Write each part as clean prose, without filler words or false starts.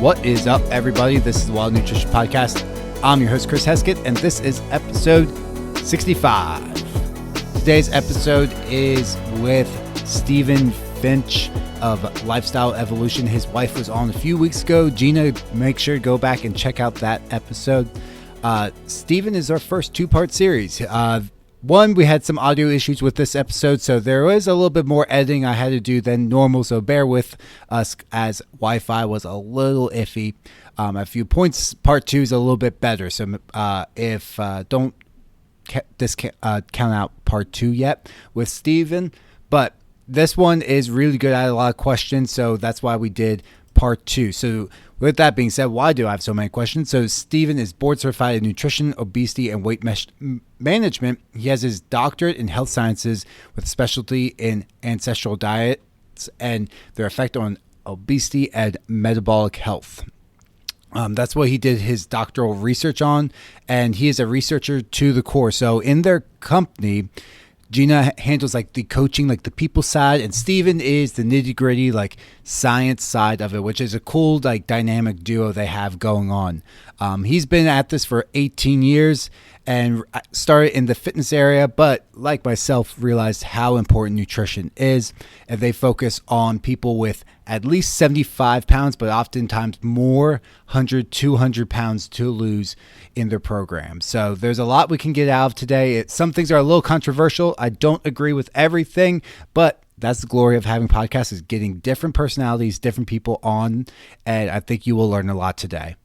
What is up, everybody? This is the Wild Nutrition Podcast. I'm your host, Chris Heskett, and this is episode 65. Today's episode is with Stephen Finch of Lifestyle Evolution. His wife was on a few weeks ago. Jeanna, make sure to go back and check out that episode. Stephen is our first two-part series. One, we had some audio issues with this episode, so there was a little bit more editing I had to do than normal, so bear with us as Wi-Fi was a little iffy. A few points, part two is a little bit better, so don't count out part two yet with Steven, but this one is really good. I had a lot of questions, so that's why we did part two. So with that being said, why do I have so many questions? So Stephen is board certified in nutrition, obesity, and weight management. He has his doctorate in health sciences with a specialty in ancestral diets and their effect on obesity and metabolic health. That's what he did his doctoral research on, and he is a researcher to the core. So in their company, Jeanna handles like the coaching, like the people side, and Steven is the nitty gritty, like science side of it, which is a cool, like dynamic duo they have going on. He's been at this for 18 years and started in the fitness area, but like myself, realized how important nutrition is. And they focus on people with at least 75 pounds, but oftentimes more, 100, 200 pounds to lose in their program. So there's a lot we can get out of today. Some things are a little controversial. I don't agree with everything, but that's the glory of having podcasts, is getting different personalities, different people on, and I think you will learn a lot today.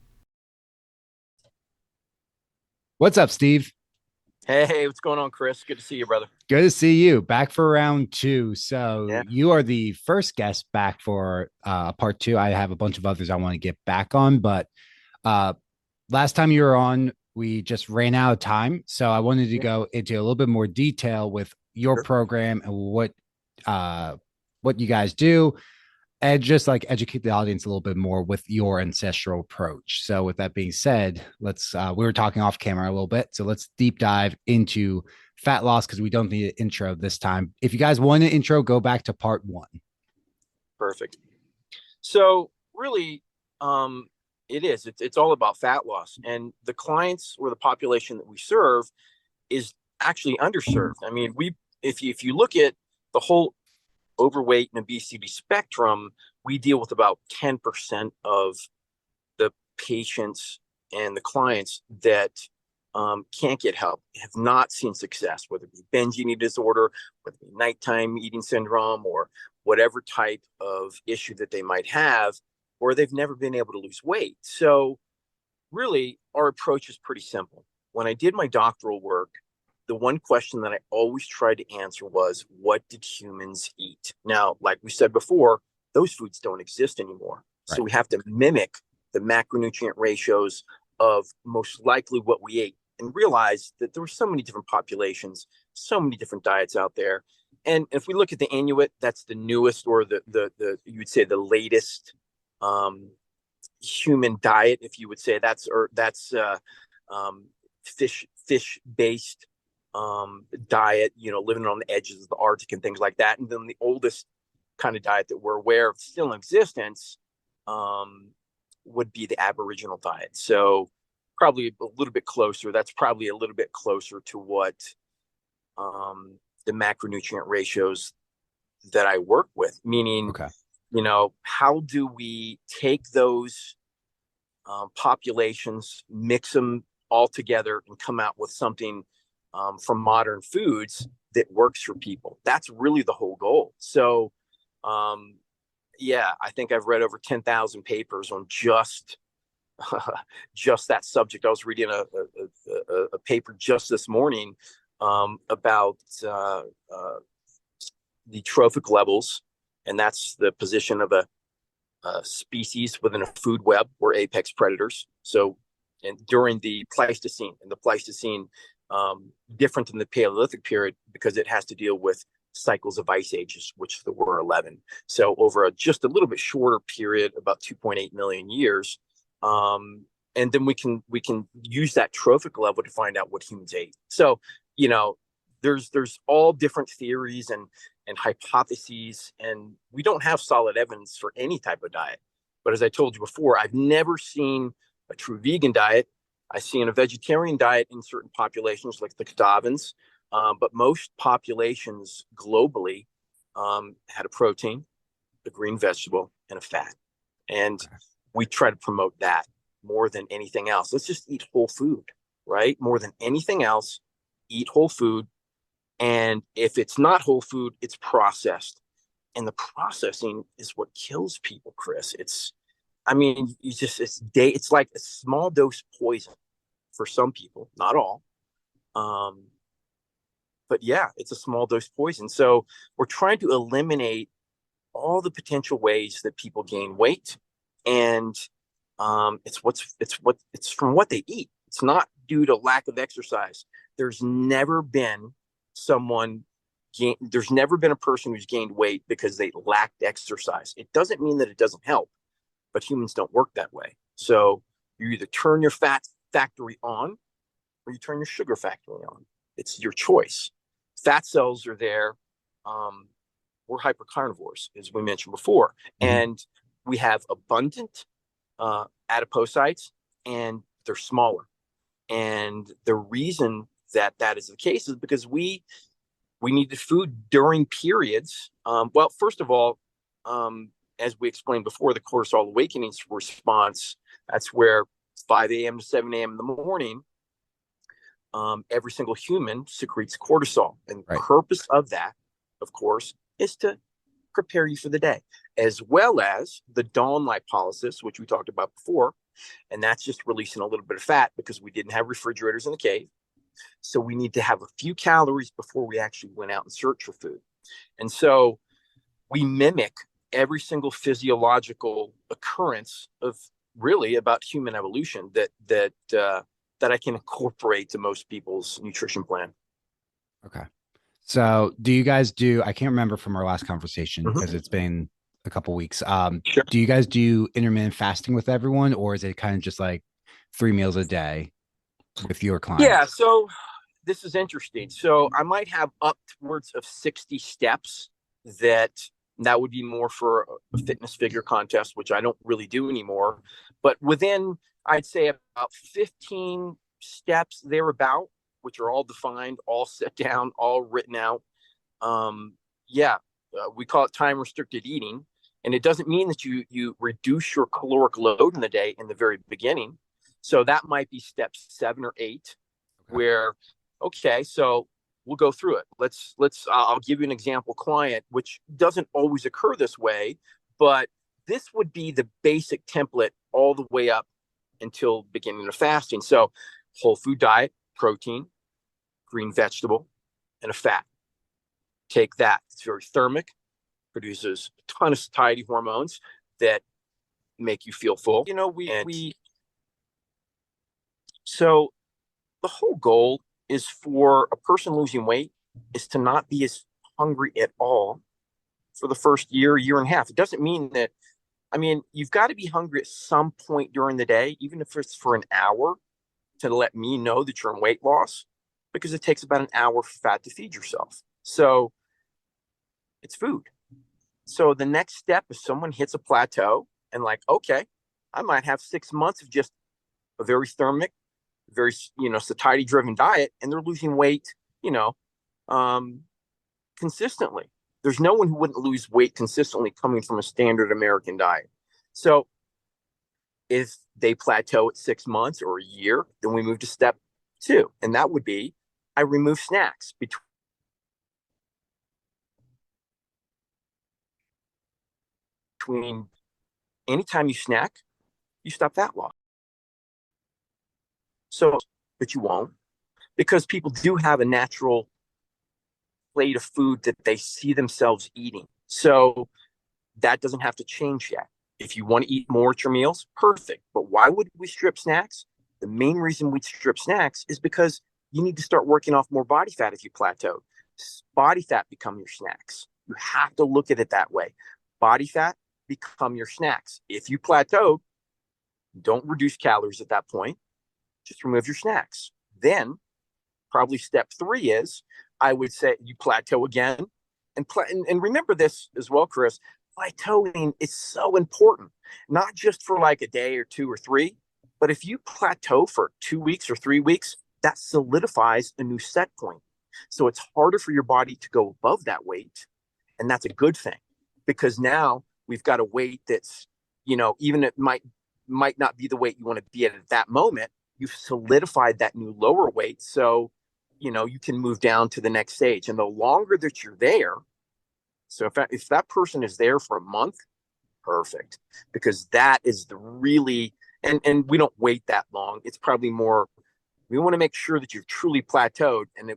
What's up, Steve? Hey, what's going on, Chris? Good to see you, brother. Good to see you. Back for round two. So Yeah. You are the first guest back for part two. I have a bunch of others I want to get back on, but last time you were on, we just ran out of time. So I wanted to go into a little bit more detail with your program and what you guys do, and just like educate the audience a little bit more with your ancestral approach. So with that being said, let's we were talking off camera a little bit, so let's deep dive into fat loss, because we don't need an intro this time. If you guys want an intro, go back to part one. Perfect. So really, it's all about fat loss, and the clients or the population that we serve is actually underserved. I mean, if you look at the whole overweight and obesity spectrum, we deal with about 10% of the patients and the clients that can't get help, have not seen success, whether it be binge eating disorder, whether it be nighttime eating syndrome, or whatever type of issue that they might have, or they've never been able to lose weight. So really, our approach is pretty simple. When I did my doctoral work, the one question that I always tried to answer was, what did humans eat? Now, like we said before, those foods don't exist anymore. Right. So we have to mimic the macronutrient ratios of most likely what we ate, and realize that there were so many different populations, so many different diets out there. And if we look at the Inuit, that's the newest, or the you would say the latest human diet, if you would say that's fish based diet, living on the edges of the Arctic and things like that. And then the oldest kind of diet that we're aware of still in existence would be the Aboriginal diet. So probably a little bit closer. That's probably a little bit closer to what the macronutrient ratios that I work with, meaning, Okay. How do we take those populations, mix them all together, and come out with something from modern foods that works for people? That's really the whole goal. So, I think I've read over 10,000 papers on just that subject. I was reading a paper just this morning about the trophic levels, and that's the position of a species within a food web. We're apex predators. So, and during the Pleistocene, different than the Paleolithic period, because it has to deal with cycles of ice ages, which there were 11. So over just a little bit shorter period, about 2.8 million years. And then we can use that trophic level to find out what humans ate. So, there's all different theories and hypotheses, and we don't have solid evidence for any type of diet. But as I told you before, I've never seen a true vegan diet. I've seen a vegetarian diet in certain populations, like the Kadavans, but most populations globally had a protein, a green vegetable, and a fat. And we try to promote that more than anything else. Let's just eat whole food, right? More than anything else, eat whole food. And if it's not whole food, it's processed. And the processing is what kills people, Chris. I mean, it's like a small dose poison for some people, not all. But yeah, it's a small dose poison. So we're trying to eliminate all the potential ways that people gain weight, and it's from what they eat. It's not due to lack of exercise. There's never been there's never been a person who's gained weight because they lacked exercise. It doesn't mean that it doesn't help, but humans don't work that way. So you either turn your fat factory on or you turn your sugar factory on. It's your choice. Fat cells are there. We're hypercarnivores, as we mentioned before, and we have abundant adipocytes, and they're smaller. And the reason that that is the case is because we needed food during periods. Well, first of all, as we explained before, the cortisol awakening response, that's where 5 a.m. to 7 a.m. in the morning, every single human secretes cortisol. And the purpose of that, of course, is to prepare you for the day, as well as the dawn lipolysis, which we talked about before. And that's just releasing a little bit of fat because we didn't have refrigerators in the cave. So we need to have a few calories before we actually went out and searched for food. And so we mimic every single physiological occurrence of really about human evolution that I can incorporate to most people's nutrition plan. Okay. So do you guys I can't remember from our last conversation because it's been a couple weeks. Sure. Do you guys do intermittent fasting with everyone, or is it kind of just like 3 meals a day with your clients? Yeah. So this is interesting. So I might have upwards of 60 steps that would be more for a fitness figure contest, which I don't really do anymore. But within, I'd say about 15 steps thereabout, which are all defined, all set down, all written out. We call it time restricted eating. And it doesn't mean that you reduce your caloric load in the day in the very beginning. So that might be step 7 or 8, where, okay, so we'll go through it. I'll give you an example client, which doesn't always occur this way, but this would be the basic template all the way up until beginning of fasting. So whole food diet, protein, green vegetable, and a fat. Take that. It's very thermic, produces a ton of satiety hormones that make you feel full. So the whole goal is for a person losing weight is to not be as hungry at all for the first year and a half. It doesn't mean that, you've got to be hungry at some point during the day, even if it's for an hour, to let me know that you're in weight loss, because it takes about an hour for fat to feed yourself. So it's food. So the next step is someone hits a plateau and like, okay, I might have 6 months of just a very thermic, very, satiety driven diet, and they're losing weight, consistently. There's no one who wouldn't lose weight consistently coming from a standard American diet. So if they plateau at 6 months or a year, then we move to step 2. And that would be, I remove snacks between anytime you snack, you stop fat loss. So, but you won't, because people do have a natural plate of food that they see themselves eating. So that doesn't have to change yet. If you want to eat more at your meals, perfect. But why would we strip snacks? The main reason we strip snacks is because you need to start working off more body fat if you plateau. Body fat become your snacks. You have to look at it that way. Body fat become your snacks. If you plateau, don't reduce calories at that point. Just remove your snacks. Then probably step 3 is, I would say, you plateau again. And remember this as well, Chris, plateauing is so important, not just for like a day or two or three, but if you plateau for 2 weeks or 3 weeks, that solidifies a new set point. So it's harder for your body to go above that weight. And that's a good thing because now we've got a weight that's, even it might not be the weight you want to be at that moment. You've solidified that new lower weight. So, you can move down to the next stage. And the longer that you're there, so if that person is there for a month, perfect, because that is the really, and we don't wait that long. It's probably more, we want to make sure that you've truly plateaued, and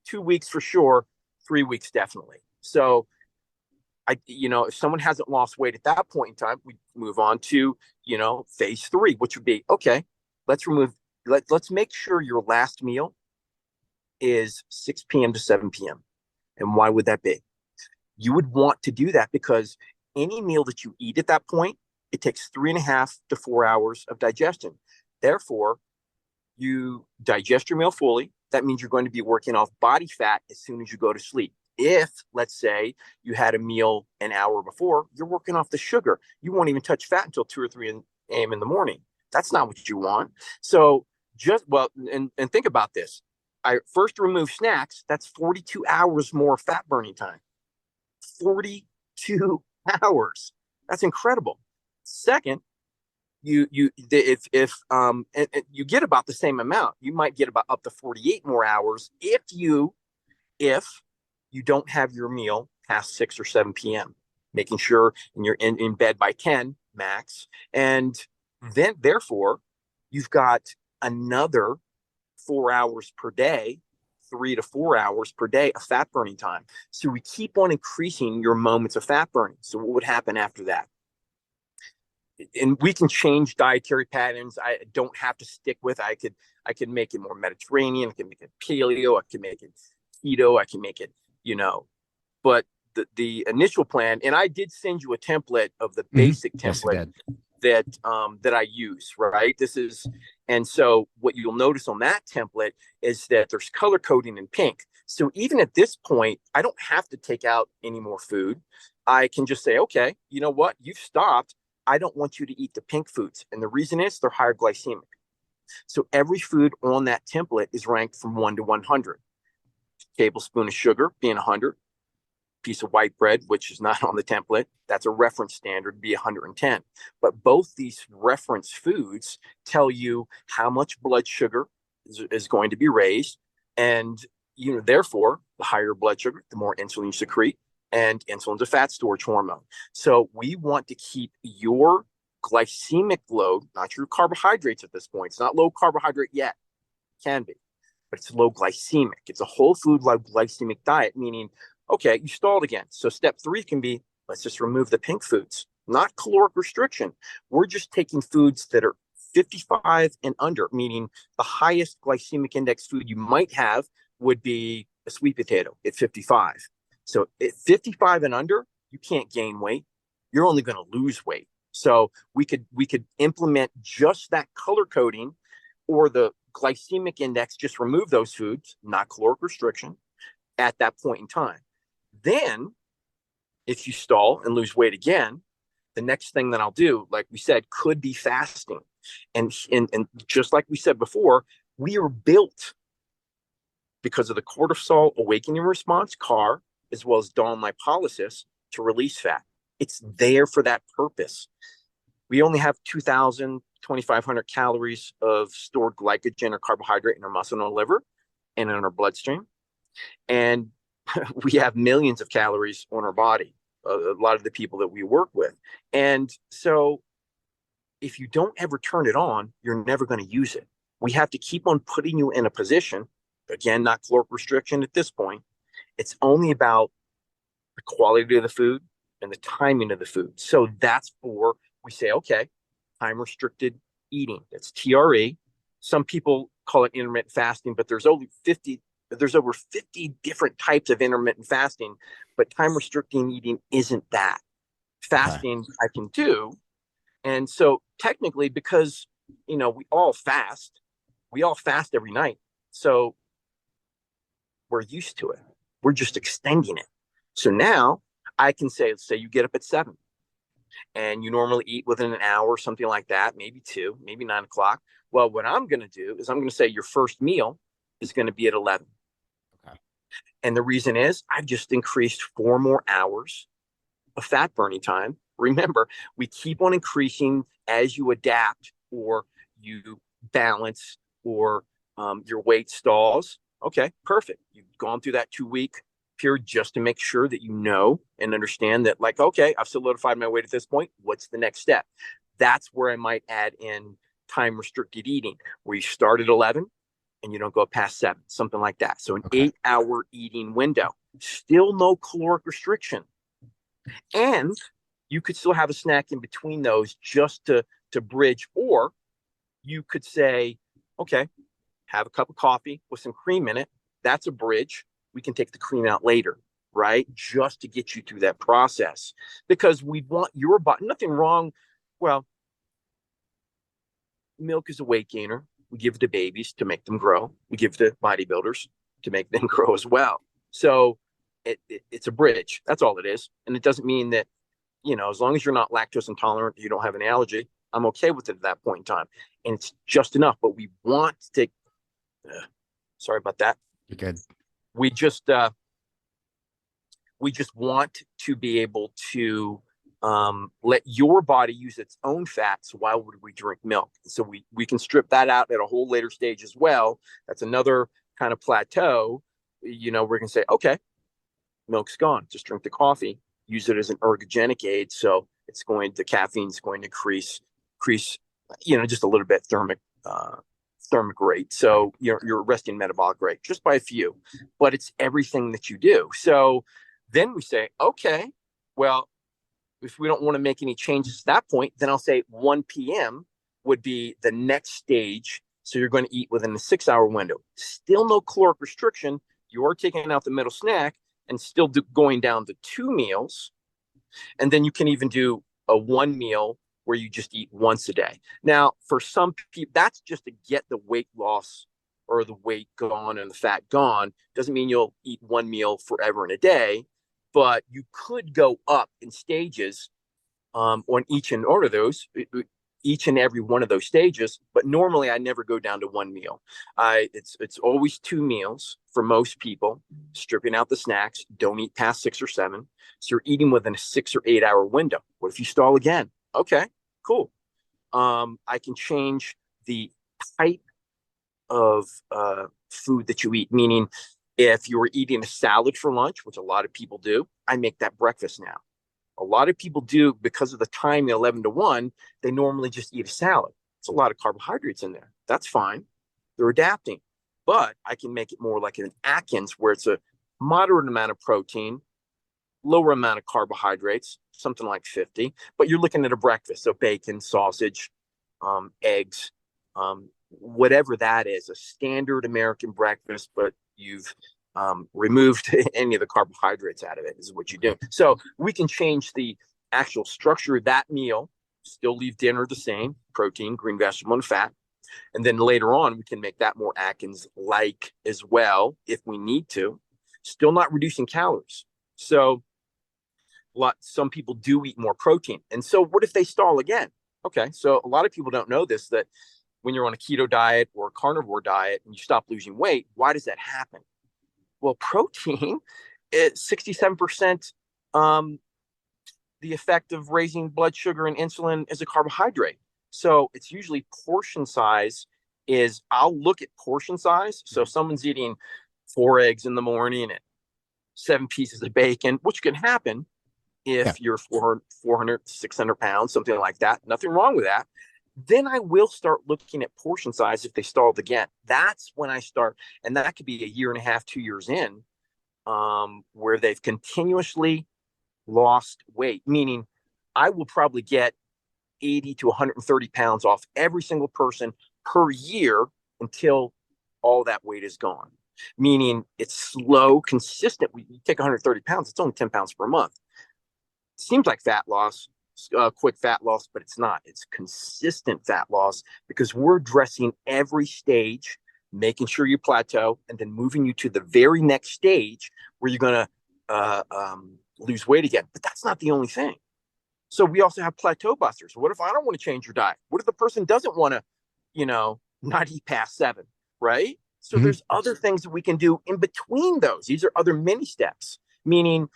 2 weeks for sure, 3 weeks definitely. So if someone hasn't lost weight at that point in time, we move on to, phase 3, which would be, okay, let's make sure your last meal is 6 p.m. to 7 p.m. And why would that be? You would want to do that because any meal that you eat at that point, it takes 3.5 to 4 hours of digestion. Therefore, you digest your meal fully. That means you're going to be working off body fat as soon as you go to sleep. If, let's say, you had a meal an hour before, you're working off the sugar. You won't even touch fat until 2 or 3 a.m. in the morning. That's not what you want. So and think about this. I first remove snacks. That's 42 hours more fat burning time. 42 hours. That's incredible. Second, if you get about the same amount, you might get about up to 48 more hours if you don't have your meal past 6 or 7 p.m., making sure you're in bed by 10 max. And then therefore you've got another 4 hours per day, 3 to 4 hours per day of fat burning time. So we keep on increasing your moments of fat burning. So what would happen after that? And we can change dietary patterns. I don't have to stick with. I could make it more Mediterranean. I can make it paleo. I can make it keto. I can make it, but the initial plan, and I did send you a template of the basic template that I use, right? And so what you'll notice on that template is that there's color coding in pink. So even at this point, I don't have to take out any more food. I can just say, okay, you know what? You've stopped. I don't want you to eat the pink foods. And the reason is they're higher glycemic. So every food on that template is ranked from 1 to 100. Tablespoon of sugar being 100. Piece of white bread, which is not on the template, that's a reference standard, be 110. But both these reference foods tell you how much blood sugar is going to be raised. And, therefore, the higher blood sugar, the more insulin you secrete. And insulin's a fat storage hormone. So we want to keep your glycemic load, not your carbohydrates at this point. It's not low carbohydrate yet. It can be, but it's low glycemic. It's a whole food low glycemic diet, meaning, okay, you stalled again. So step 3 can be, let's just remove the pink foods, not caloric restriction. We're just taking foods that are 55 and under, meaning the highest glycemic index food you might have would be a sweet potato at 55. So at 55 and under, you can't gain weight. You're only going to lose weight. So we could implement just that color coding or the glycemic index, just remove those foods, not caloric restriction at that point in time. Then if you stall and lose weight again, the next thing that I'll do, like we said, could be fasting. And just like we said before, we are built because of the cortisol awakening response, CAR, as well as dawn lipolysis, to release fat. It's there for that purpose. We only have 2,000, 2,500 calories of stored glycogen or carbohydrate in our muscle and our liver and in our bloodstream. And we have millions of calories on our body, a lot of the people that we work with. And so if you don't ever turn it on, you're never going to use it. We have to keep on putting you in a position, again, not caloric restriction at this point. It's only about the quality of the food and the timing of the food. So that's for, we say, okay, time restricted eating. That's TRE. Some people call it intermittent fasting, but there's over 50 different types of intermittent fasting, but time restricting eating isn't that. Fasting I can do. And so technically, because, we all fast every night. So we're used to it. We're just extending it. So now I can say, let's say you get up at 7 and you normally eat within an hour, something like that, maybe 2, maybe 9 o'clock. Well, what I'm going to do is I'm going to say your first meal is going to be at 11. Okay. And the reason is I've just increased 4 more hours of fat burning time. Remember, we keep on increasing as you adapt or you balance or your weight stalls. Okay, perfect. You've gone through that 2 week period just to make sure that you know and understand that, like, okay, I've solidified my weight at this point. What's the next step? That's where I might add in time restricted eating, where you start at 11 and you don't go past 7, something like that. So an Okay. 8-hour eating window, still no caloric restriction. And you could still have a snack in between those just to bridge. Or you could say, okay, have a cup of coffee with some cream in it. That's a bridge. We can take the cream out later, right? Just to get you through that process. Because we want your body, nothing wrong. Well, milk is a weight gainer. We give it to babies to make them grow. We give it to bodybuilders to make them grow as well. So it's a bridge. That's all it is. And it doesn't mean that, as long as you're not lactose intolerant, you don't have an allergy, I'm okay with it at that point in time. And it's just enough. But we want to take, sorry about that. You're good. We just want to be able to let your body use its own fats. Why would we drink milk? So we can strip that out at a whole later stage as well. That's another kind of plateau. We're going to say, okay, milk's gone. Just drink the coffee. Use it as an ergogenic aid. So the caffeine's going to increase, just a little bit thermic rate. So you're resting metabolic rate just by a few, but it's everything that you do. So then we say, okay, well, if we don't want to make any changes at that point, then I'll say 1 p.m. would be the next stage. So you're going to eat within a 6-hour window. Still no caloric restriction. You are taking out the middle snack and still going down to 2 meals. And then you can even do a 1 meal where you just eat once a day. Now, for some people, that's just to get the weight loss or the weight gone and the fat gone. Doesn't mean you'll eat 1 meal forever in a day, but you could go up in stages on each and every one of those stages. But normally I never go down to 1 meal. It's always 2 meals for most people, stripping out the snacks. Don't eat past 6 or 7. So you're eating within a 6 or 8-hour window. What if you stall again? Okay, cool. I can change the type of food that you eat, meaning if you were eating a salad for lunch, which a lot of people do, I make that breakfast now. A lot of people do, because of the time, 11 to 1, they normally just eat a salad. It's a lot of carbohydrates in there. That's fine. They're adapting. But I can make it more like an Atkins, where it's a moderate amount of protein, lower amount of carbohydrates, something like 50. But you're looking at a breakfast, so bacon, sausage, eggs, whatever that is, a standard American breakfast, but you've removed any of the carbohydrates out of it, is what you do. So we can change the actual structure of that meal, still leave dinner the same, protein, green vegetable, and fat. And then later on, we can make that more Atkins-like as well, if we need to, still not reducing calories. So some people do eat more protein. And so what if they stall again? Okay, so a lot of people don't know this, that when you're on a keto diet or a carnivore diet and you stop losing weight, why does that happen? Well, protein is 67% the effect of raising blood sugar and insulin is a carbohydrate. So it's usually portion size I'll look at portion size. So if someone's eating 4 eggs in the morning and 7 pieces of bacon, which can happen if you're 400, 600 pounds, something like that, nothing wrong with that. Then I will start looking at portion size if they stalled again. That's when I start, and that could be a year and a half, 2 years in, where they've continuously lost weight, meaning I will probably get 80 to 130 pounds off every single person per year until all that weight is gone. Meaning it's slow, consistent. You take 130 pounds, it's only 10 pounds per month. It seems like fat loss, quick fat loss, but it's not. It's consistent fat loss, because we're addressing every stage, making sure you plateau, and then moving you to the very next stage where you're going to lose weight again. But that's not the only thing. So we also have plateau busters. What if I don't want to change your diet? What if the person doesn't want to, not eat past 7, right? So Mhm. there's other things that we can do in between those. These are other mini steps, meaning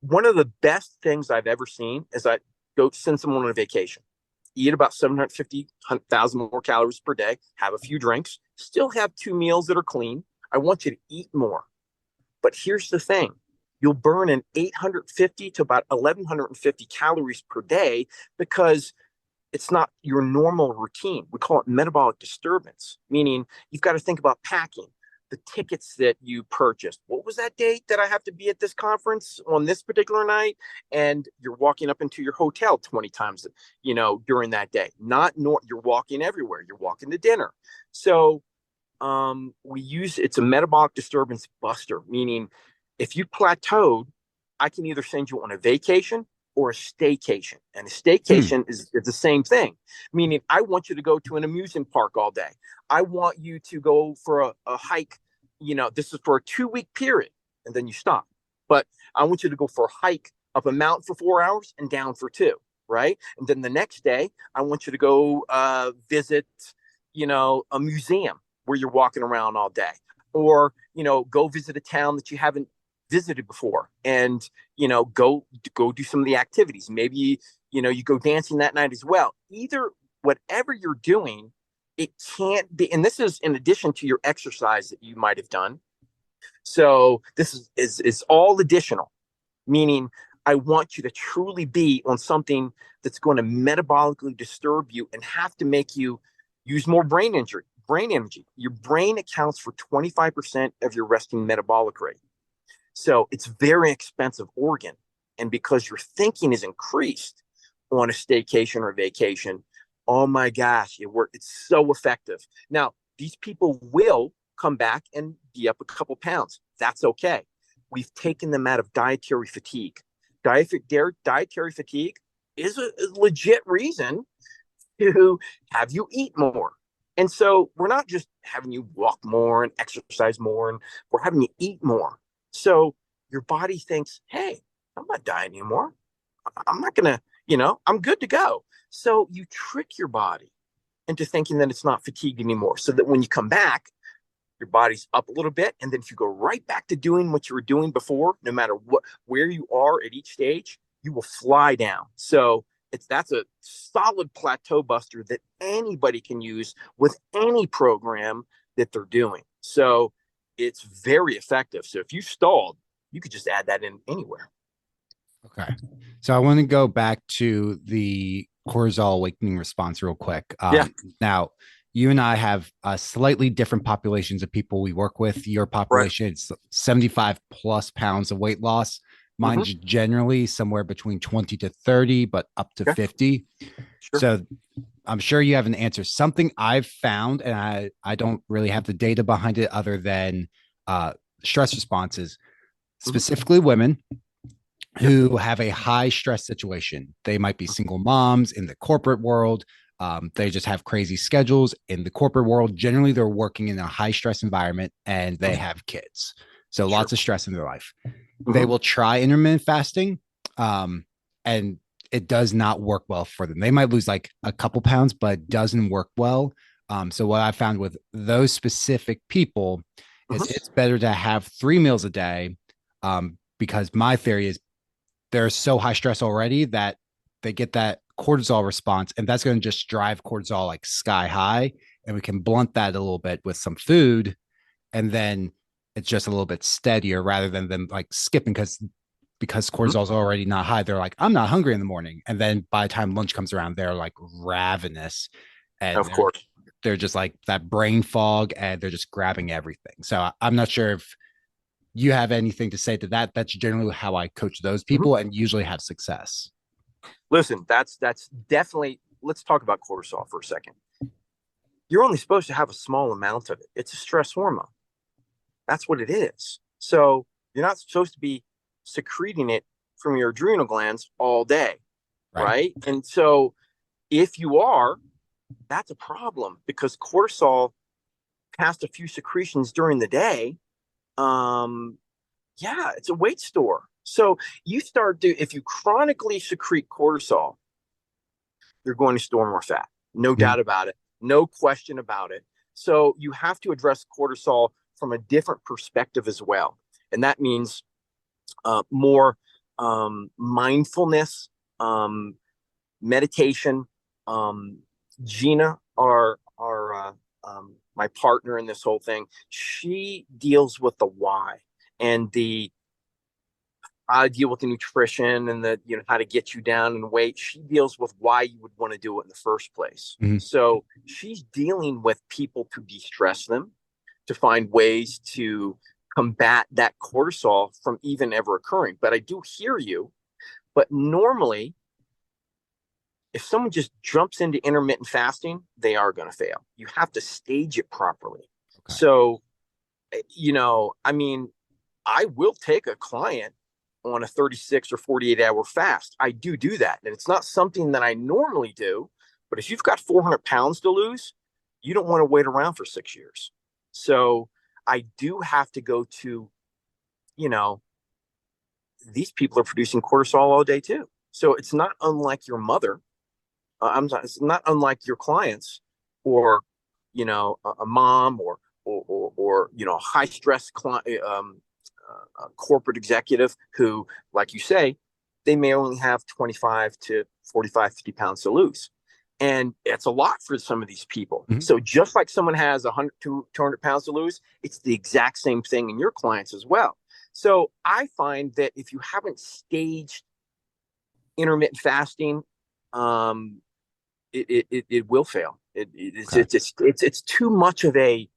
one of the best things I've ever seen is I go send someone on a vacation, eat about 750,000 more calories per day, have a few drinks, still have 2 meals that are clean. I want you to eat more. But here's the thing. You'll burn an 850 to about 1150 calories per day because it's not your normal routine. We call it metabolic disturbance, meaning you've got to think about packing, the tickets that you purchased. What was that date that I have to be at this conference on this particular night? And you're walking up into your hotel 20 times, during that day. You're walking everywhere. You're walking to dinner. So it's a metabolic disturbance buster, meaning if you plateaued, I can either send you on a vacation or a staycation. And a Hmm. staycation is the same thing, meaning I want you to go to an amusement park all day. I want you to go for a hike. This is for a 2-week period, and then you stop. But I want you to go for a hike up a mountain for 4 hours and down for 2, right? And then the next day, I want you to go visit, a museum where you're walking around all day, or go visit a town that you haven't visited before, and go do some of the activities. Maybe you go dancing that night as well. Either whatever you're doing, it can't be, and this is in addition to your exercise that you might have done. So this is all additional, meaning I want you to truly be on something that's going to metabolically disturb you and have to make you use more brain energy. Your brain accounts for 25% of your resting metabolic rate. So it's very expensive organ. And because your thinking is increased on a staycation or vacation, oh my gosh, it's so effective. Now, these people will come back and be up a couple pounds. That's okay. We've taken them out of dietary fatigue. Dietary fatigue is a legit reason to have you eat more. And so we're not just having you walk more and exercise more, and we're having you eat more. So your body thinks, hey, I'm not dying anymore. I'm not going to, I'm good to go. So you trick your body into thinking that it's not fatigued anymore. So that when you come back, your body's up a little bit. And then if you go right back to doing what you were doing before, no matter where you are at each stage, you will fly down. So that's a solid plateau buster that anybody can use with any program that they're doing. So it's very effective. So if you stalled, you could just add that in anywhere. Okay. So I want to go back to the cortisol awakening response real quick. Yeah. Now, you and I have slightly different populations of people we work with. Your Right. population, it's 75 plus pounds of weight loss. Mm-hmm. Mine's generally somewhere between 20 to 30, but up to Okay. 50. Sure. So I'm sure you have an answer. Something I've found, and I don't really have the data behind it other than stress responses, Mm-hmm. specifically women Yep. who have a high stress situation. They might be single moms in the corporate world. They just have crazy schedules in the corporate world. Generally, they're working in a high stress environment and they Mm-hmm. have kids. So Sure. lots of stress in their life. They Mm-hmm. will try intermittent fasting, and it does not work well for them. They might lose like a couple pounds, but it doesn't work well. So what I found with those specific people is Mm-hmm. it's better to have 3 meals a day, because my theory is they're so high stress already that they get that cortisol response, and that's going to just drive cortisol like sky high. And we can blunt that a little bit with some food, and then it's just a little bit steadier rather than them like skipping because Mm-hmm. cortisol's already not high. They're like, I'm not hungry in the morning, and then by the time lunch comes around, they're like ravenous, and Of course. they're just like that brain fog, and they're just grabbing everything. So I'm not sure if you have anything to say to that. That's generally how I coach those Mm-hmm. people and usually have success. Listen, that's definitely. Let's talk about cortisol for a second. You're only supposed to have a small amount of it. It's a stress hormone. That's what it is. So you're not supposed to be secreting it from your adrenal glands all day, Right. right? And so if you are, that's a problem because cortisol past a few secretions during the day, yeah, it's a weight store. So if you chronically secrete cortisol, you're going to store more fat. No Mhm. doubt about it. No question about it. So you have to address cortisol from a different perspective as well. And that means more mindfulness, um, meditation. Jeanna, my partner in this whole thing, she deals with the why and the I deal with the nutrition and the how to get you down in weight. She deals with why you would want to do it in the first place. Mhm. So she's dealing with people to de-stress them, to find ways to combat that cortisol from even ever occurring. But I do hear you. But normally, if someone just jumps into intermittent fasting, they are going to fail. You have to stage it properly. Okay. So, I mean, I will take a client on a 36 or 48-hour fast. I do that. And it's not something that I normally do. But if you've got 400 pounds to lose, you don't want to wait around for 6 years. So I do have to go to, you know, these people are producing cortisol all day too. So it's not unlike your mother. It's not unlike your clients or, a mom or high stress corporate executive who, like you say, they may only have 25 to 45, 50 pounds to lose. And it's a lot for some of these people. Mhm. So just like someone has 100 to 200 pounds to lose, it's the exact same thing in your clients as well. So I find that if you haven't staged intermittent fasting, um, it will fail. Okay. It's too much of a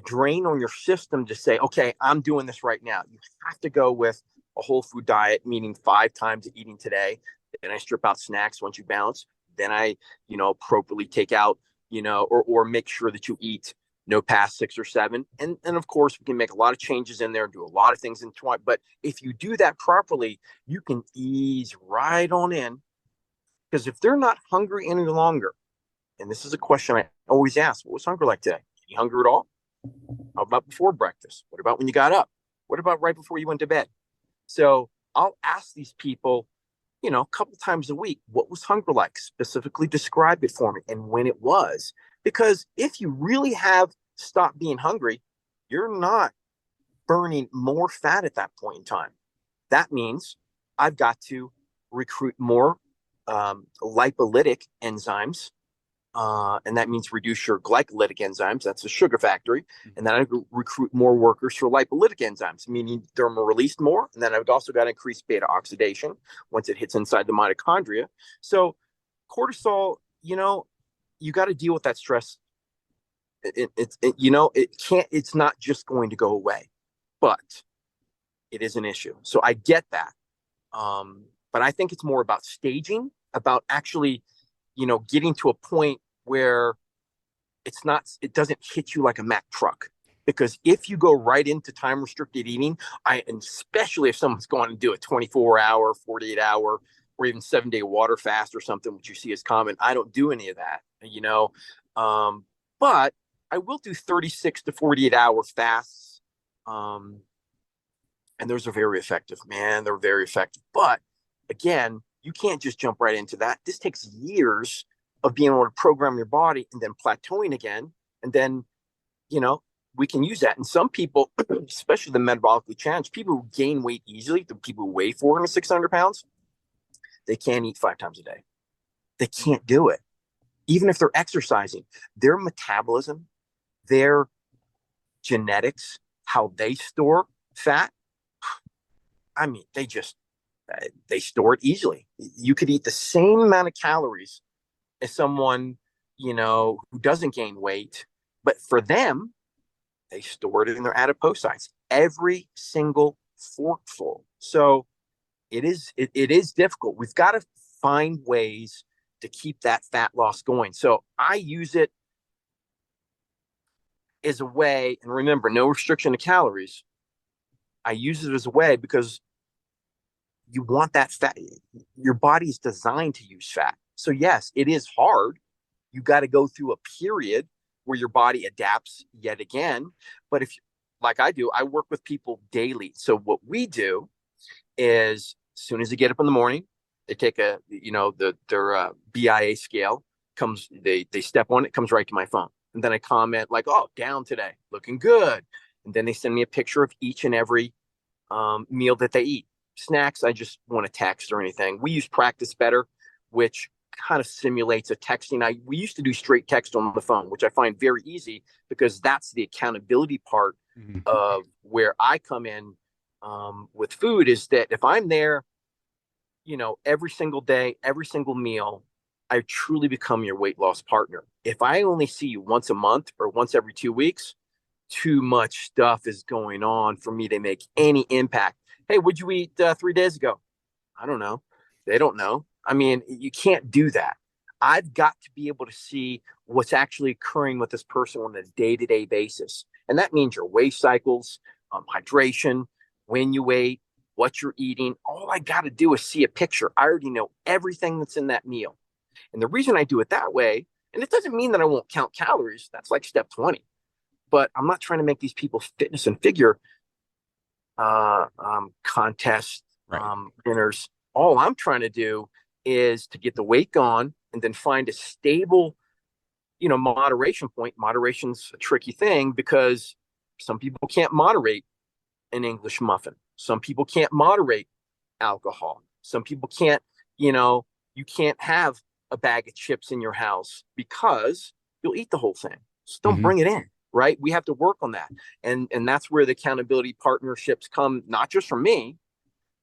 drain on your system to say, okay, I'm doing this right now. You have to go with a whole food diet, meaning 5 times eating today. Then I strip out snacks once you balance. Then I, appropriately take out, or make sure that you eat no past 6 or 7. And of course, we can make a lot of changes in there, do a lot of things in twice. But if you do that properly, you can ease right on in. Because if they're not hungry any longer, and this is a question I always ask, what was hunger like today? You hungry at all? How about before breakfast? What about when you got up? What about right before you went to bed? So I'll ask these people, a couple times a week, what was hunger like? Specifically describe it for me and when it was. Because if you really have stopped being hungry, you're not burning more fat at that point in time. That means I've got to recruit more lipolytic enzymes, and that means reduce your glycolytic enzymes. That's a sugar factory. And then I recruit more workers for lipolytic enzymes, meaning they're released more. And then I've also got to increase beta oxidation once it hits inside the mitochondria. So cortisol, you got to deal with that stress. It can't. It's not just going to go away, but it is an issue. So I get that. But I think it's more about staging, about actually, getting to a point where it doesn't hit you like a Mack truck. Because if you go right into time restricted eating, and especially if someone's going to do a 24-hour, 48-hour, or even 7-day water fast or something, which you see as common, I don't do any of that, but I will do 36 to 48-hour fasts. And those are very effective, man. They're very effective. But again, you can't just jump right into that. This takes years of being able to program your body and then plateauing again. And then, we can use that. And some people, especially the metabolically challenged, people who gain weight easily, the people who weigh 400, 600 pounds, they can't eat 5 times a day. They can't do it. Even if they're exercising, their metabolism, their genetics, how they store fat, I mean, they store it easily. You could eat the same amount of calories as someone, who doesn't gain weight, but for them, they store it in their adipocytes, every single forkful. So it is difficult. We've got to find ways to keep that fat loss going. So I use it as a way, and remember, no restriction to calories. I use it as a way because you want that fat. Your body's designed to use fat. So yes, it is hard. You got to go through a period where your body adapts yet again. But if, like I do, I work with people daily. So what we do is as soon as they get up in the morning, they take their BIA scale comes, they step on it, comes right to my phone. And then I comment like, oh, down today, looking good. And then they send me a picture of each and every meal that they eat. Snacks, I just want to text or anything. We use Practice Better, which kind of simulates a texting. We used to do straight text on the phone, which I find very easy because that's the accountability part of where I come in with food, is that if I'm there, every single day, every single meal, I truly become your weight loss partner. If I only see you once a month or once every 2 weeks, too much stuff is going on for me to make any impact. Hey, what'd you eat 3 days ago? I don't know. They don't know. I mean, you can't do that. I've got to be able to see what's actually occurring with this person on a day-to-day basis. And that means your wave cycles, hydration, when you ate, what you're eating. All I got to do is see a picture. I already know everything that's in that meal. And the reason I do it that way, and it doesn't mean that I won't count calories. That's like step 20. But I'm not trying to make these people fitness and figure contest winners. All I'm trying to do is to get the weight gone and then find a stable, moderation point. Moderation's a tricky thing because some people can't moderate an English muffin. Some people can't moderate alcohol. Some people can't, you can't have a bag of chips in your house because you'll eat the whole thing. Just don't bring it in. Right? We have to work on that. And that's where the accountability partnerships come, not just from me,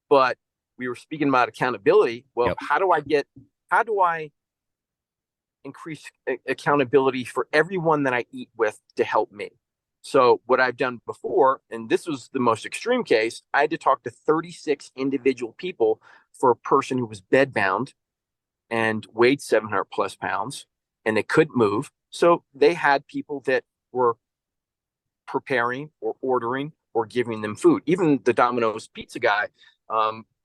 but we were speaking about accountability. Well, how do I increase accountability for everyone that I eat with to help me? So what I've done before, and this was the most extreme case, I had to talk to 36 individual people for a person who was bedbound and weighed 700 plus pounds and they couldn't move. So they had people that were preparing or ordering or giving them food. Even the Domino's pizza guy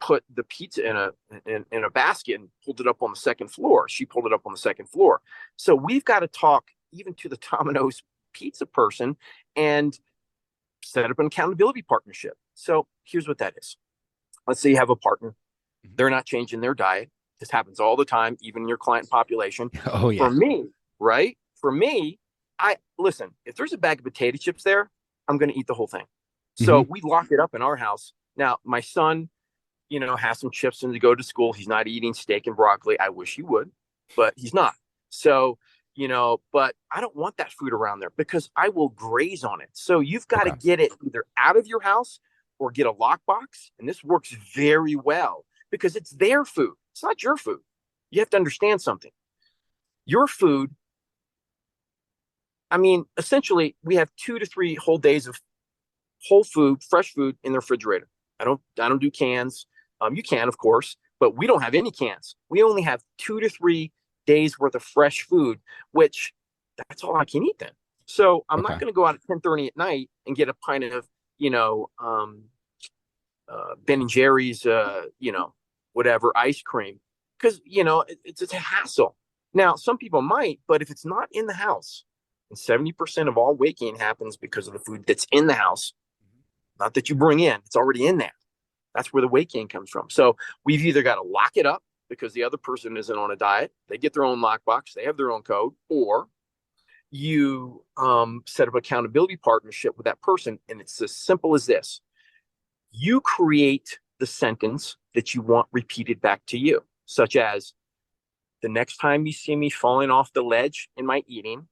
put the pizza in a basket and pulled it up on the second floor. She pulled it up on the second floor. So we've got to talk even to the Domino's pizza person and set up an accountability partnership. So here's what that is. Let's say you have a partner. They're not changing their diet. This happens all the time, even in your client population. Oh, yeah. For me, right? For me, listen, if there's a bag of potato chips there, I'm going to eat the whole thing. So we lock it up in our house. Now, my son, has some chips and to go to school. He's not eating steak and broccoli. I wish he would, but he's not. So, but I don't want that food around there because I will graze on it. So you've got to get it either out of your house or get a lockbox. And this works very well because it's their food. It's not your food. You have to understand something. Your food, essentially, we have 2 to 3 whole days of whole food, fresh food in the refrigerator. I don't do cans. You can, of course, but we don't have any cans. We only have 2 to 3 days worth of fresh food, which that's all I can eat then. So I'm not going to go out at 10:30 at night and get a pint of, Ben and Jerry's, whatever ice cream because, it's a hassle. Now, some people might, but if it's not in the house, and 70% of all weight gain happens because of the food that's in the house, not that you bring in, it's already in there. That's where the weight gain comes from. So we've either got to lock it up because the other person isn't on a diet. They get their own lockbox. They have their own code. Or you set up an accountability partnership with that person. And it's as simple as this. You create the sentence that you want repeated back to you, such as, the next time you see me falling off the ledge in my eating,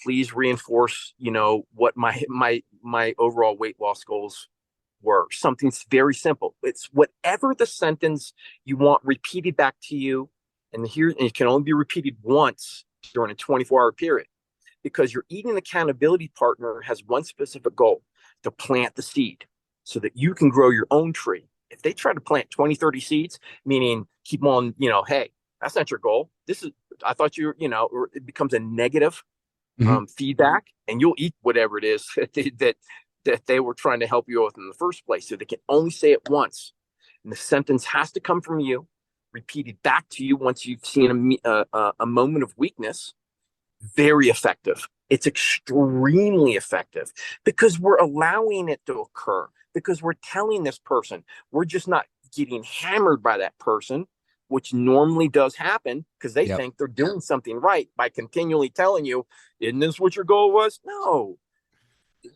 please reinforce, what my overall weight loss goals were. Something very simple. It's whatever the sentence you want repeated back to you. And it can only be repeated once during a 24-hour period because your eating accountability partner has one specific goal: to plant the seed so that you can grow your own tree. If they try to plant 20, 30 seeds, meaning keep on, hey, that's not your goal. I thought or it becomes a negative feedback, and you'll eat whatever it is that they were trying to help you with in the first place. So they can only say it once. And the sentence has to come from you, repeated back to you once you've seen a moment of weakness. Very effective. It's extremely effective because we're allowing it to occur, because we're telling this person, we're just not getting hammered by that person, which normally does happen because they Yep. think they're doing something right by continually telling you, isn't this what your goal was? No,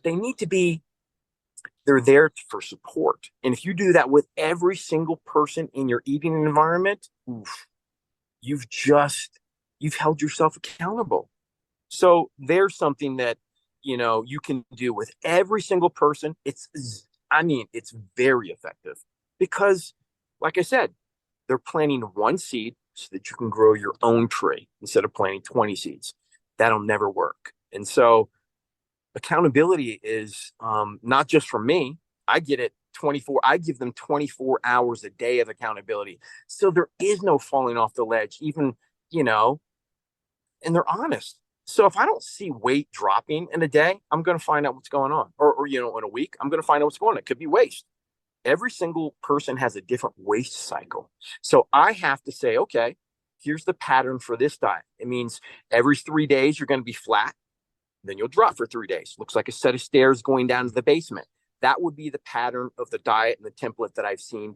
they need to be, they're there for support. And if you do that with every single person in your eating environment, oof, you've just, you've held yourself accountable. So there's something that, you can do with every single person. It's very effective because, like I said, they're planting one seed so that you can grow your own tree instead of planting 20 seeds. That'll never work. And so accountability is not just from me. I get it 24. I give them 24 hours a day of accountability. So there is no falling off the ledge, even, you know, and they're honest. So if I don't see weight dropping in a day, I'm going to find out what's going on. Or, in a week, I'm going to find out what's going on. It could be waste. Every single person has a different waste cycle. So I have to say, okay, here's the pattern for this diet. It means every 3 days, you're going to be flat. Then you'll drop for 3 days. Looks like a set of stairs going down to the basement. That would be the pattern of the diet and the template that I've seen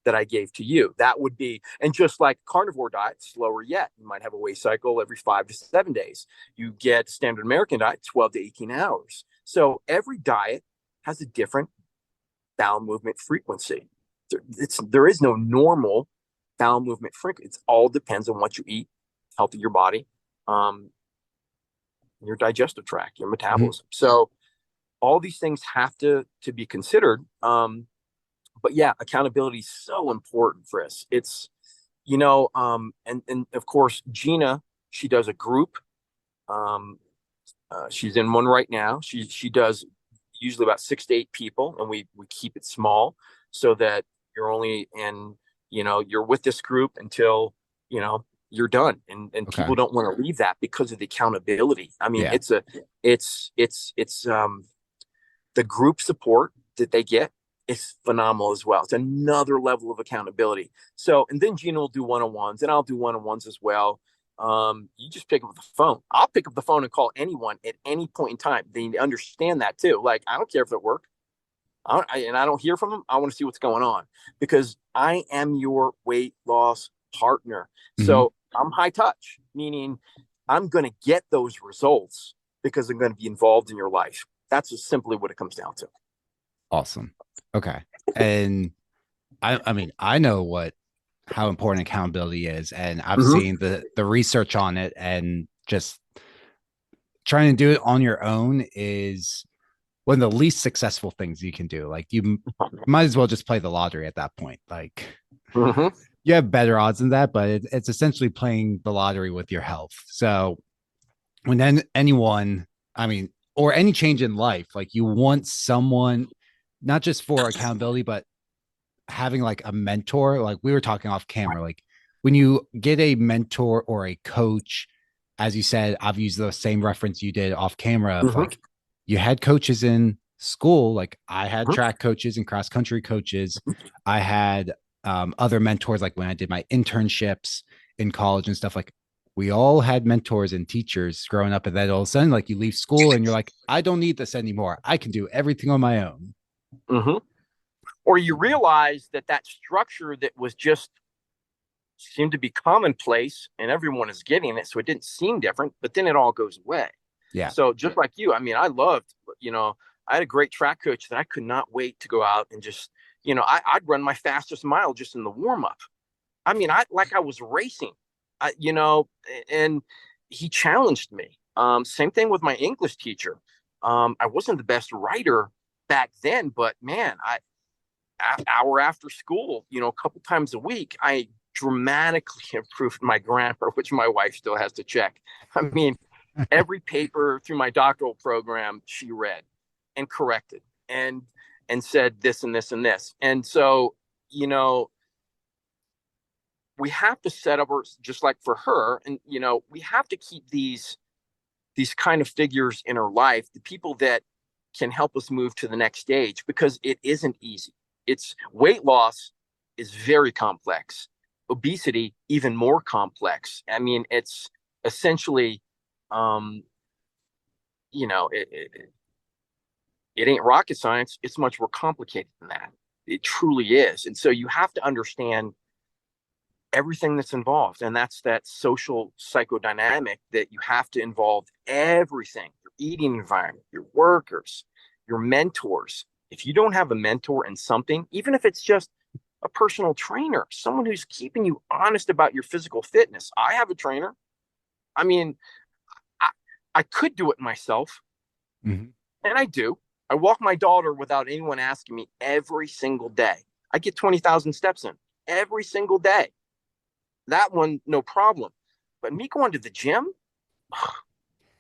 that I gave to you. That would be, and just like carnivore diet, slower yet. You might have a waist cycle every 5 to 7 days. You get standard American diet, 12 to 18 hours. So every diet has a different bowel movement frequency. There is no normal bowel movement frequency. It all depends on what you eat, health of your body, your digestive tract, your metabolism. So all these things have to be considered. But yeah, accountability is so important, Chris. It's, and of course, Jeanna, she does a group. She's in one right now. She does usually about 6 to 8 people, and we keep it small so that you're only in, you're with this group until, you're done. And Okay. people don't want to leave that because of the accountability. I mean, Yeah. it's the group support that they get is phenomenal as well. It's another level of accountability. So, and then Jeanna will do one-on-ones, and I'll do one-on-ones as well. You just pick up the phone. I'll pick up the phone and call anyone at any point in time. They understand that too. Like, I don't care if it worked. And I don't hear from them. I want to see what's going on because I am your weight loss partner. Mm-hmm. So I'm high touch, meaning I'm going to get those results because I'm going to be involved in your life. That's just simply what it comes down to. Awesome. Okay. And I mean, I know how important accountability is, and I've seen the research on it, and just trying to do it on your own is one of the least successful things you can do. Like, you might as well just play the lottery at that point. Like, you have better odds than that, but it's essentially playing the lottery with your health. So when anyone, I mean, or any change in life, like, you want someone, not just for accountability, but having like a mentor. Like, we were talking off camera, like, when you get a mentor or a coach, as you said, I've used the same reference you did off camera of like, you had coaches in school. Like, I had track coaches and cross country coaches. I had other mentors, like when I did my internships in college and stuff. Like, we all had mentors and teachers growing up, and then all of a sudden, like, you leave school and you're like, I don't need this anymore. I can do everything on my own. Or you realize that structure that was just seemed to be commonplace and everyone is getting it, so it didn't seem different, but then it all goes away. Yeah. So just like you, I mean, I loved, I had a great track coach that I could not wait to go out and just, I'd run my fastest mile just in the warm up. I mean, I was racing, and he challenged me. Same thing with my English teacher. I wasn't the best writer back then, but man, hour after school, a couple times a week, I dramatically improved my grammar, which my wife still has to check. I mean, every paper through my doctoral program, she read and corrected and said this and this and this. And so, we have to set up, just like for her, and we have to keep these kind of figures in our life, the people that can help us move to the next stage, because it isn't easy. It's weight loss is very complex. Obesity, even more complex. I mean, it's essentially it ain't rocket science. It's much more complicated than that. It truly is. And so you have to understand everything that's involved. And that's that social psychodynamic that you have to involve everything, your eating environment, your workers, your mentors. If you don't have a mentor in something, even if it's just a personal trainer, someone who's keeping you honest about your physical fitness. I have a trainer. I mean, I, I could do it myself, Mm-hmm. and I do. I walk my daughter without anyone asking me every single day. I get 20,000 steps in every single day. That one, no problem. But me going to the gym,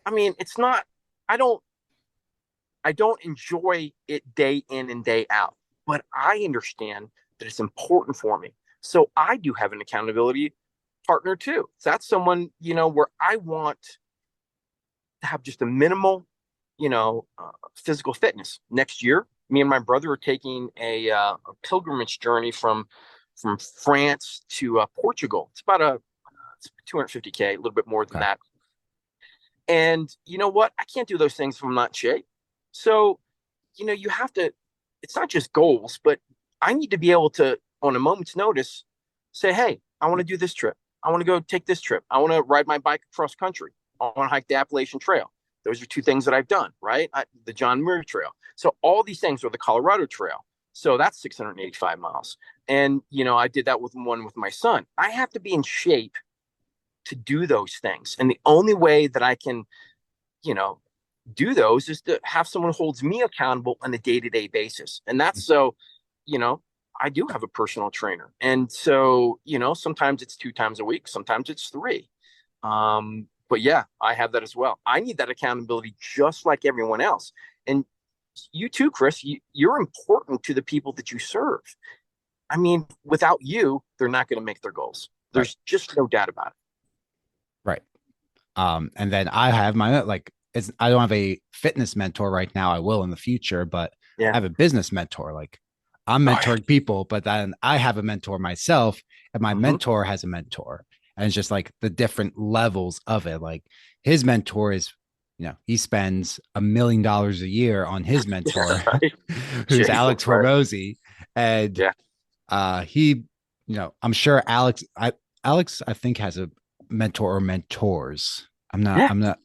I mean, it's not, I don't, I don't enjoy it day in and day out, but I understand that it's important for me. So I do have an accountability partner too. So that's someone, where I want to have just a minimal, physical fitness. Next year, me and my brother are taking a pilgrimage journey from France to Portugal. It's about it's 250K, a little bit more than Okay. that. And you know what? I can't do those things if I'm not in shape. So, you have to, it's not just goals, but I need to be able to, on a moment's notice, say, hey, I want to do this trip. I want to go take this trip. I want to ride my bike across country. I want to hike the Appalachian Trail. Those are two things that I've done, right? The John Muir Trail. So all these things are the Colorado Trail. So that's 685 miles. And, I did that with my son. I have to be in shape to do those things. And the only way that I can, you know, do those is to have someone who holds me accountable on a day-to-day basis. And that's so, you know, I do have a personal trainer. And so, sometimes it's 2 times a week, sometimes it's 3. But yeah, I have that as well. I need that accountability just like everyone else. And you too, Chris, you're important to the people that you serve. I mean, without you, they're not going to make their goals. Right. There's just no doubt about it. Right. And then I have I don't have a fitness mentor right now. I will in the future, but I Yeah. have a business mentor. Like I'm mentoring people, but then I have a mentor myself, and my Mm-hmm. mentor has a mentor. And it's just like the different levels of it. Like his mentor is, he spends $1 million a year on his mentor, Right. who's Jason, Alex right. Hormozy. And Yeah. he, I'm sure Alex, I think, has a mentor or mentors. I'm not, Yeah. I'm not,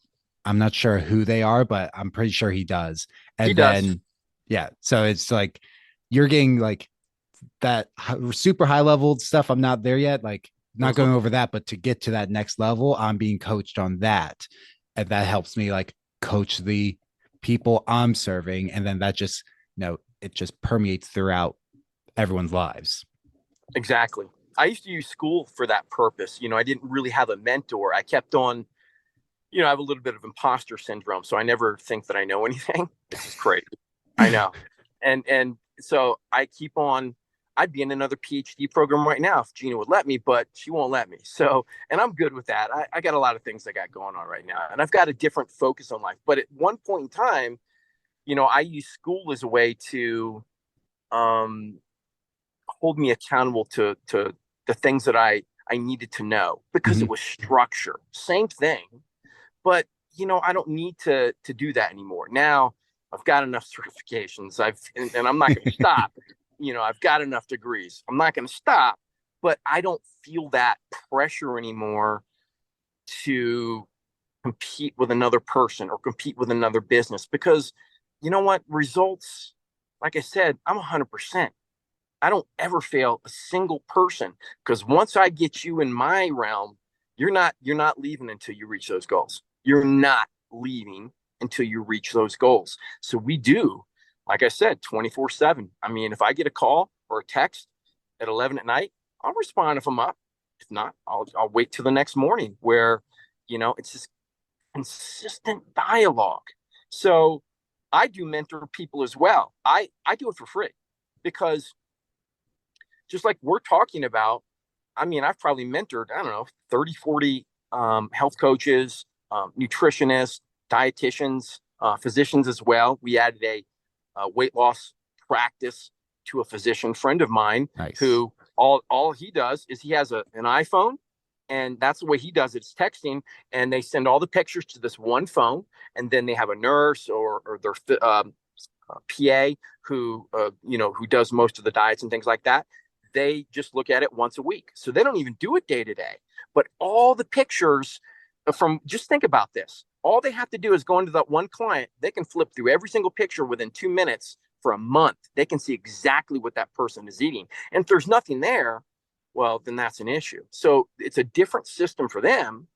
I'm not sure who they are, but I'm pretty sure he does. He And does. then, yeah, so it's like you're getting like that super high level stuff. I'm not there yet. Like, not Mm-hmm. going over that, but to get to that next level, I'm being coached on that. And that helps me like coach the people I'm serving. And then that just, it just permeates throughout everyone's lives. Exactly. I used to use school for that purpose. I didn't really have a mentor. I kept on, I have a little bit of imposter syndrome, so I never think that I know anything. It's just crazy. I know. And so I keep on, I'd be in another PhD program right now if Jeanna would let me, but she won't let me. So, and I'm good with that. I got a lot of things I got going on right now, and I've got a different focus on life. But at one point in time, I use school as a way to um, hold me accountable to the things that I needed to know because it Mhm. was structure. Same thing, but I don't need to do that anymore. Now I've got enough certifications. And I'm not going to stop. I've got enough degrees. I'm not going to stop, but I don't feel that pressure anymore to compete with another person or compete with another business because you know what? Results, like I said, I'm 100%. I don't ever fail a single person because once I get you in my realm, you're not leaving until you reach those goals. You're not leaving until you reach those goals. So we do, like I said, 24/7. I mean, if I get a call or a text at 11 at night, I'll respond if I'm up. If not, I'll wait till the next morning where, it's this consistent dialogue. So I do mentor people as well. I do it for free because just like we're talking about, I mean, I've probably mentored, I don't know, 30, 40 health coaches, nutritionists, dietitians, physicians as well. We added a weight loss practice to a physician friend of mine Nice. who all he does is he has an iPhone And that's the way he does it. It's texting, and they send all the pictures to this one phone, and then they have a nurse or their PA who does most of the diets and things like that. They just look at it once a week, so they don't even do it day to day. But all the pictures just think about this. All they have to do is go into that one client. They can flip through every single picture within 2 minutes for a month. They can see exactly what that person is eating. And if there's nothing there, well, then that's an issue. So it's a different system for them,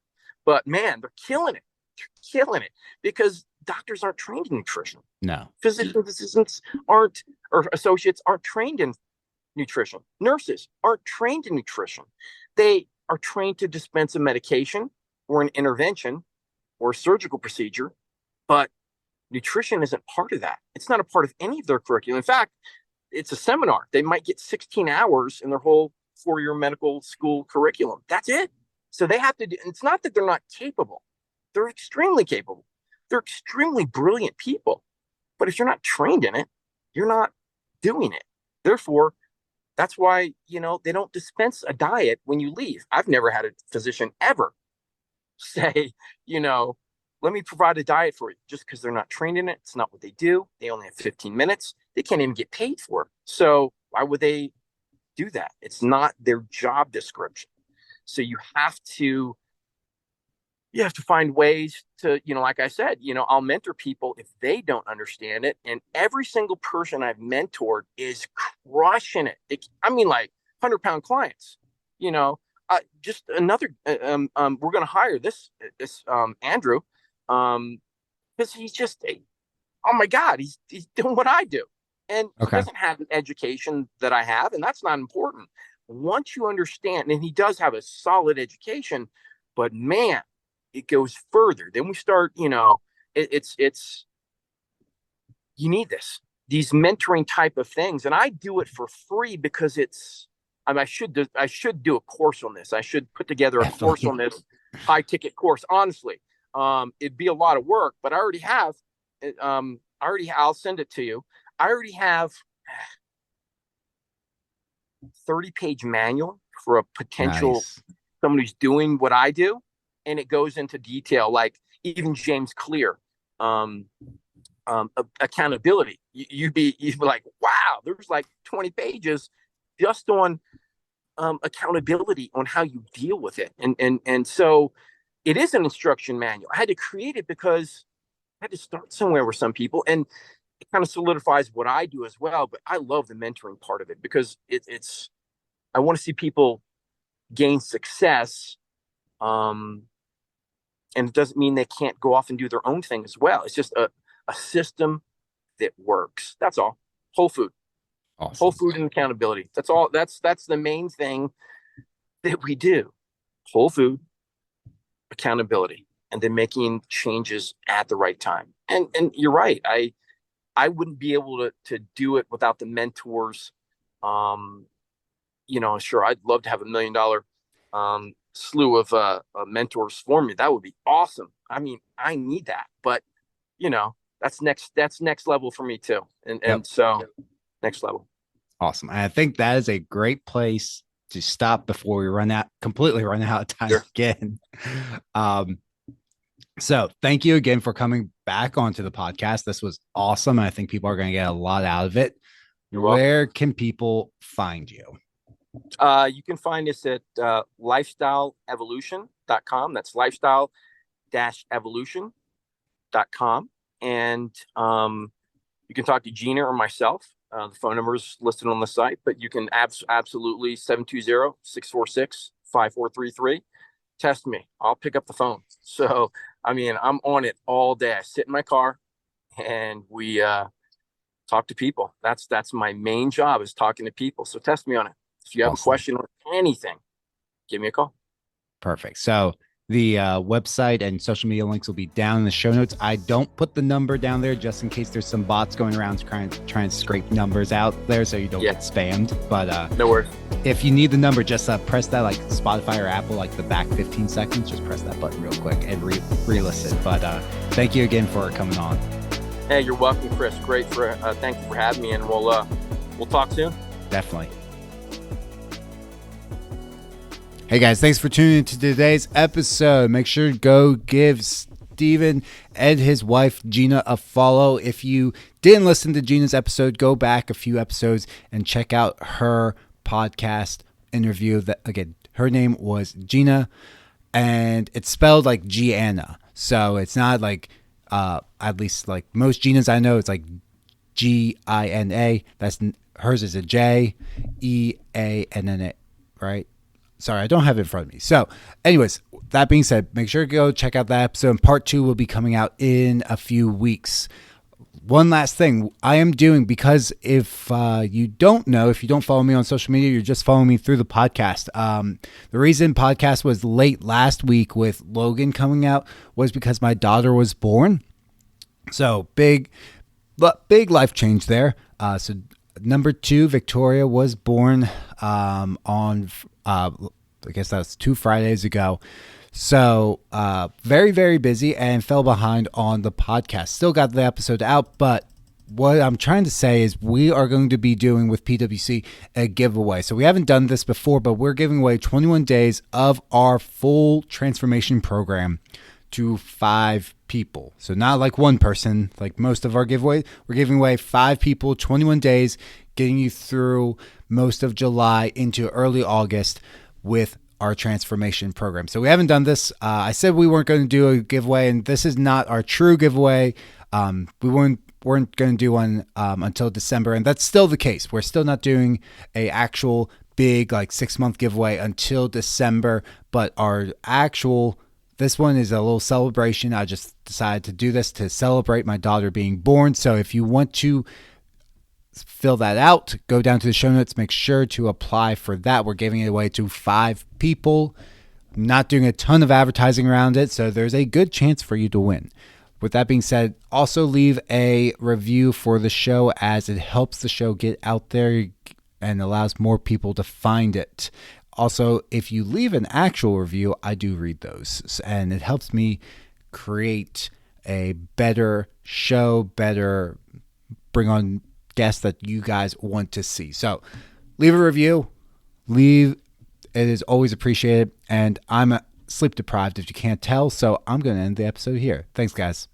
but man, they're killing it. They're killing it because doctors aren't trained in nutrition. No. Physicians, assistants aren't, or associates aren't trained in nutrition. Nurses aren't trained in nutrition. They are trained to dispense a medication or an intervention or a surgical procedure, but nutrition isn't part of that. It's not a part of any of their curriculum. In fact, it's a seminar. They might get 16 hours in their whole 4-year medical school curriculum. That's it. So they have to do, it's not that they're not capable. They're extremely capable. They're extremely brilliant people. But if you're not trained in it, you're not doing it. Therefore, that's why, they don't dispense a diet when you leave. I've never had a physician ever say, let me provide a diet for you, just because they're not trained in it. It's not what they do. They only have 15 minutes. They can't even get paid for it. So why would they do that? It's not their job description. So you have to find ways to, like I said, I'll mentor people if they don't understand it. And every single person I've mentored is crushing it. Like 100-pound clients, just another, we're going to hire this Andrew, because he's just oh my God, he's doing what I do. And he doesn't have the education that I have, and that's not important. Once you understand, and he does have a solid education, but man, it goes further. Then we start, it's you need these mentoring type of things, and I do it for free because I should do a course on this. I should put together a course on this, high ticket course. Honestly, it'd be a lot of work, but I already have. I'll send it to you. I already have 30-page manual for a potential somebody who's doing what I do. And it goes into detail, like even James Clear, accountability. You'd be like, wow, there's like 20 pages just on accountability, on how you deal with it. And so it is an instruction manual. I had to create it because I had to start somewhere with some people, and it kind of solidifies what I do as well. But I love the mentoring part of it because I want to see people gain success. And it doesn't mean they can't go off and do their own thing as well. It's just a system that works. That's all. Whole food. Awesome. Whole food and accountability. That's all. That's the main thing that we do. Whole food, accountability, and then making changes at the right time. And you're right. I wouldn't be able to do it without the mentors. Sure, I'd love to have $1 million slew of mentors for me. That would be awesome. I need that, but that's next level for me too. And so next level. Awesome. I think that is a great place to stop before we completely run out of time again. So thank you again for coming back onto the podcast. This was awesome. I think people are going to get a lot out of it. Where can people find you? You can find us at lifestyleevolution.com. That's lifestyle-evolution.com. And you can talk to Jeanna or myself. The phone number is listed on the site, but you can absolutely 720-646-5433. Test me. I'll pick up the phone. So, I'm on it all day. I sit in my car and we talk to people. That's my main job, is talking to people. So test me on it. If you have a question or anything, give me a call. Perfect. So the website and social media links will be down in the show notes. I don't put the number down there just in case there's some bots going around trying to scrape numbers out there so you don't get spammed. But no worries. If you need the number, just press that, like Spotify or Apple, like the back 15 seconds. Just press that button real quick and re-listen. But thank you again for coming on. Hey, you're welcome, Chris. Great thank you for having me, and we'll talk soon. Definitely. Hey guys, thanks for tuning into today's episode. Make sure to go give Steven and his wife Jeanna a follow. If you didn't listen to Jeanna's episode, go back a few episodes and check out her podcast interview. That again, her name was Jeanna, and it's spelled like Jeanna. So it's not like at least like most Jeannas I know, it's like Gina. That's hers is a Jeanna, right? Sorry, I don't have it in front of me. So, anyways, that being said, make sure to go check out that episode. Part 2 will be coming out in a few weeks. One last thing I am doing, because if you don't know, if you don't follow me on social media, you're just following me through the podcast. The reason podcast was late last week with Logan coming out was because my daughter was born. So big life change there. So number 2, Victoria, was born on I guess that's 2 Fridays ago. So very, very busy and fell behind on the podcast. Still got the episode out, but what I'm trying to say is we are going to be doing with PwC a giveaway. So we haven't done this before, but we're giving away 21 days of our full transformation program to 5 people. So not like one person, like most of our giveaways. We're giving away 5 people, 21 days, getting you through most of July into early August with our transformation program. So we haven't done this. I said we weren't going to do a giveaway, and this is not our true giveaway. We weren't going to do one until December, and that's still the case. We're still not doing a actual big like 6-month giveaway until December, but this one is a little celebration. I just decided to do this to celebrate my daughter being born. So if you want to fill that out, go down to the show notes, make sure to apply for that. We're giving it away to 5 people. I'm not doing a ton of advertising around it, so there's a good chance for you to win. With that being said, also leave a review for the show, as it helps the show get out there and allows more people to find it. Also, if you leave an actual review, I do read those, and it helps me create a better show, better bring on guests that you guys want to see. So leave a review. It is always appreciated, and I'm sleep deprived if you can't tell, so I'm going to end the episode here. Thanks, guys.